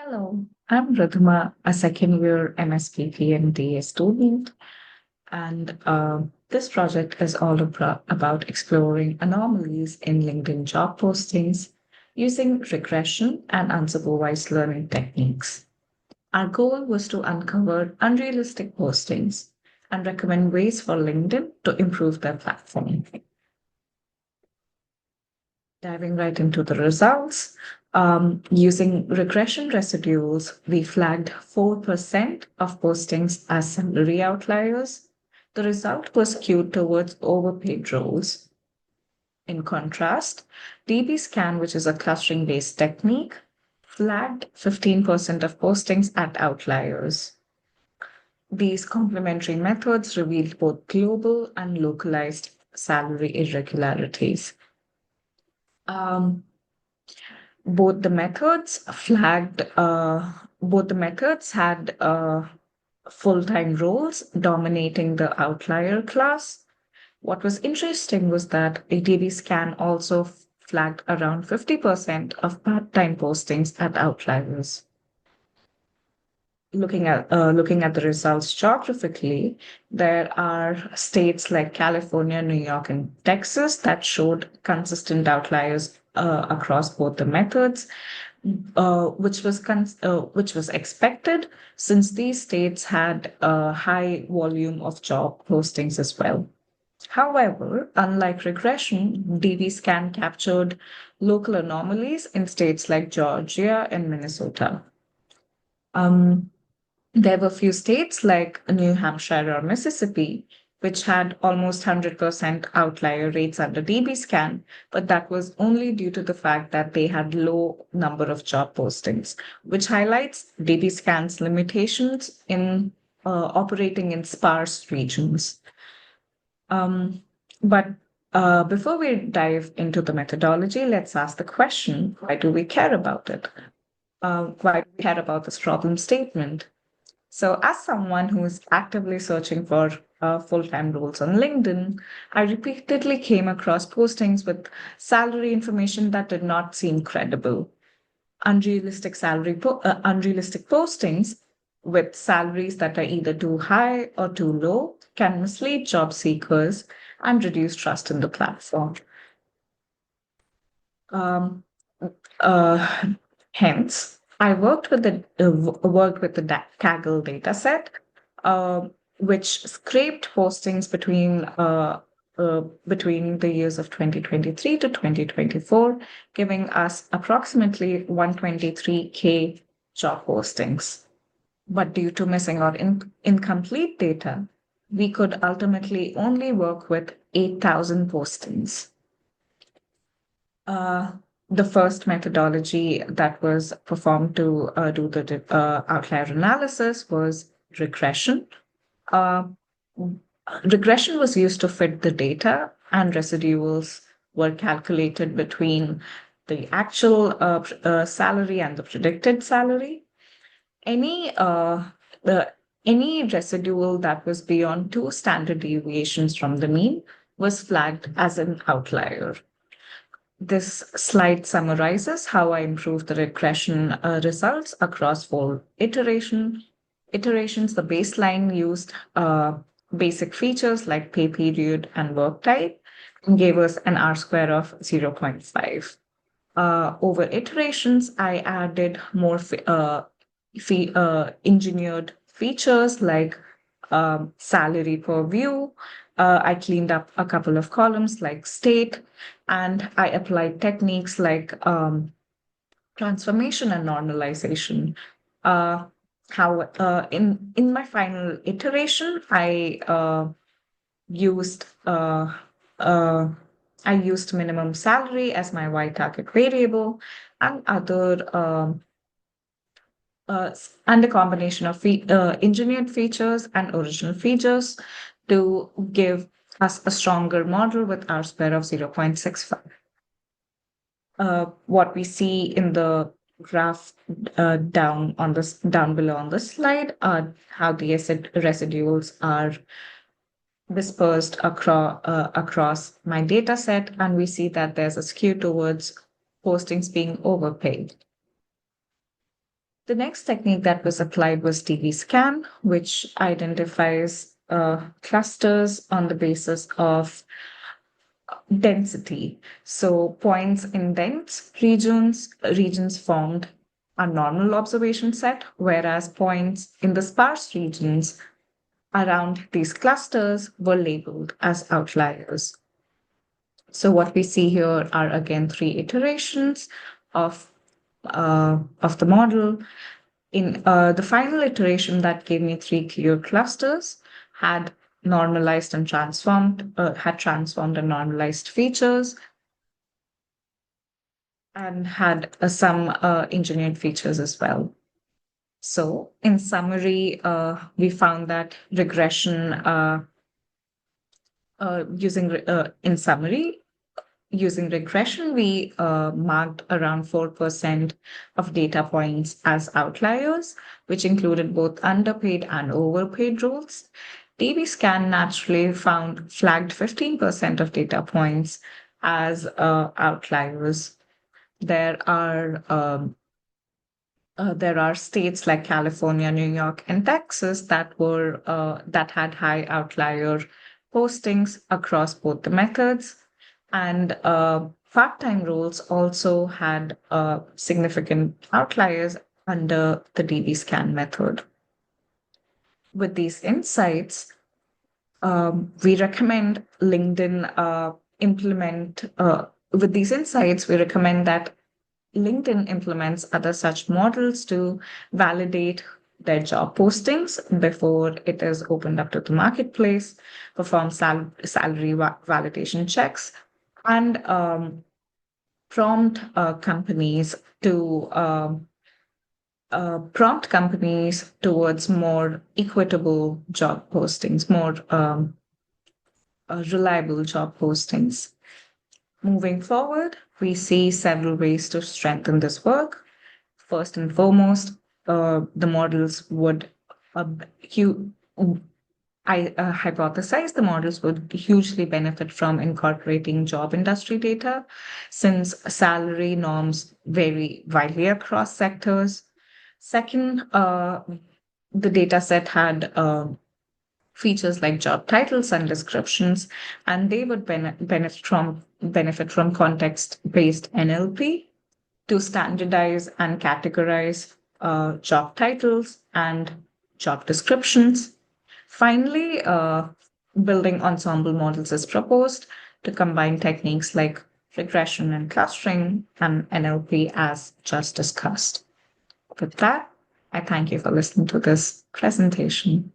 Hello, I'm Radhima, a second year MSPP and DA student, and this project is all about exploring anomalies in LinkedIn job postings using regression and unsupervised learning techniques. Our goal was to uncover unrealistic postings and recommend ways for LinkedIn to improve their platform. Diving right into the results, using regression residuals, we flagged 4% of postings as salary outliers. The result was skewed towards overpaid roles. In contrast, DB scan, which is a clustering based technique, flagged 15% of postings at outliers. These complementary methods revealed both global and localized salary irregularities. Um, both the methods flagged both the methods had full-time roles dominating the outlier class. What was interesting was that ATB scan also flagged around 50% of part-time postings at outliers. Looking at the results geographically, there are states like California, New York, and Texas that showed consistent outliers across both the methods, which was expected since these states had a high volume of job postings as well. However, unlike regression, DB scan captured local anomalies in states like Georgia and Minnesota. Um, there were few states like New Hampshire or Mississippi, which had almost 100% outlier rates under DB scan, but that was only due to the fact that they had low number of job postings, which highlights DB scan's limitations in operating in sparse regions. Um, but before we dive into the methodology, let's ask the question, why do we care about it? Why do we care about this problem statement? So, as someone who is actively searching for full time roles on LinkedIn, I repeatedly came across postings with salary information that did not seem credible. Unrealistic postings with salaries that are either too high or too low can mislead job seekers and reduce trust in the platform. Um, uh, Hence, I worked with the Kaggle dataset, uh, which scraped postings between the years of 2023 to 2024, giving us approximately 123K job postings. But due to missing or incomplete data, we could ultimately only work with 8,000 postings. Uh, the first methodology that was performed to do the outlier analysis was regression. Uh, Regression was used to fit the data, and residuals were calculated between the actual salary and the predicted salary. Any the any residual that was beyond two standard deviations from the mean was flagged as an outlier. This slide summarizes how I improved the regression results across iterations. The baseline used basic features like pay period and work type and gave us an R square of zero point 0.5. Over iterations, I added more engineered features like salary per view. I cleaned up a couple of columns like state, and I applied techniques like transformation and normalization. Uh, how in my final iteration, used uh, uh, I used minimum salary as my Y target variable, and and a combination of engineered features and original features to give us a stronger model with R square of 0.65. What we see in the graph down below on the slide are how the acid residuals are dispersed across my data set, and we see that there's a skew towards postings being overpaid. The next technique that was applied was DB scan, which identifies clusters on the basis of density. So points in dense regions formed a normal observation set, whereas points in the sparse regions around these clusters were labeled as outliers. So what we see here are again three iterations of of the model. In the final iteration that gave me three clear clusters had transformed and normalized features and had some engineered features as well. So, in summary, we found that regression using in summary using regression, we marked around 4% of data points as outliers, which included both underpaid and overpaid roles. DB naturally flagged 15% of data points as outliers. There are there are states like California, New York, and Texas that had high outlier postings across both the methods, and part-time roles also had significant outliers under the DB scan method. With these insights, we recommend LinkedIn implement. With these insights, we recommend that LinkedIn implements other such models to validate their job postings before it is opened up to the marketplace, perform salary validation checks, and prompt companies to prompt companies towards more equitable job postings, more reliable job postings. Moving forward, we see several ways to strengthen this work. First and foremost, the models would uh, hu- I hypothesize the models would hugely benefit from incorporating job industry data since salary norms vary widely across sectors. Second, the data set had features like job titles and descriptions, and they would benefit from context-based NLP to standardize and categorize job titles and job descriptions. Finally, building ensemble models is proposed to combine techniques like regression and clustering and NLP as just discussed. With that, I thank you for listening to this presentation.